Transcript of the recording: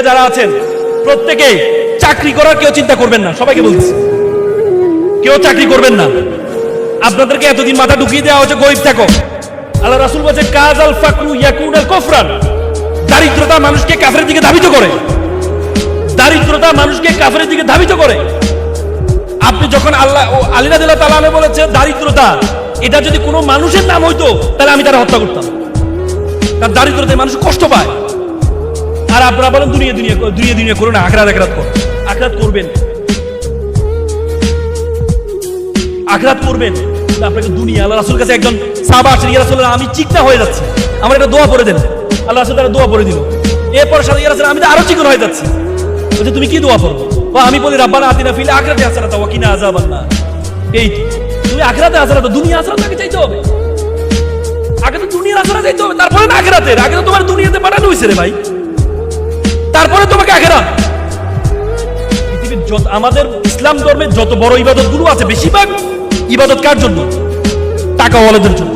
যারা আছেন প্রত্যেকে চাকরি করার কেউ চিন্তা করবেন না, সবাইকে বলছি কেউ চাকরি করবেন না। আপনাদেরকে এতদিন মাথা ঢুকিয়ে দেওয়া হচ্ছে গরিব থাকো। আল্লাহ রাসূল বলেছে কাজ আল ফাকরু ইয়াকুনাল কুফরান, দারিদ্রতা মানুষকে কাফেরের দিকে ধাবিত করে, দারিদ্রতা মানুষকে কাফেরের দিকে ধাবিত করে। আপনি যখন আল্লাহ আলী রাদিয়াল্লাহু তাআলা আনহু বলেছে দারিদ্রতা, এটা যদি কোনো মানুষের নাম হইতো তাহলে আমি তারা হত্যা করতাম, কারণ দারিদ্রতায় মানুষ কষ্ট পায়। আর আপনারা বলেন দুনিয়া দুনিয়া দুনিয়া দুনিয়া করুন না, আখিরাত আখিরাত করুন। আখিরাত করবেন, আখিরাত করবেন, আপনাকে দুনিয়া। আল্লাহ রাসূলের কাছে একজন সাহাবা আসেন, ইয়া রাসূলুল্লাহ আমি চিকনা হয়ে যাচ্ছি, আমার একটা দোয়া পড়ে দেন। আল্লাহ রাসূল তার দোয়া পড়ে দিল। এরপর সাথে ইয়া রাসূলুল্লাহ আমি তো আরো চিকন হয়ে যাচ্ছি। বলছে তুমি কি দোয়া পড়ো? আমি বলি রাব্বানা আতিনা ফিল আখিরাতি হাসানাতাও ওয়া কিনা আযাবান নার। এই তুমি আখিরাতে হাসানাত, দুনিয়া হাসানাত আগে চাইতে হবে, আগে তো দুনিয়ার হাসানাত চাইতে হবে, তারপরে না আখিরাতের। আগে তো তোমার দুনিয়াতে পাঠানো হয়েছে রে ভাই, তারপরে তোমাকে আখিরাত। পৃথিবীর যত আমাদের ইসলাম ধর্মের যত বড় ইবাদত গুলো আছে বেশিরভাগ ইবাদত কার জন্য? টাকাওয়ালাদের জন্য।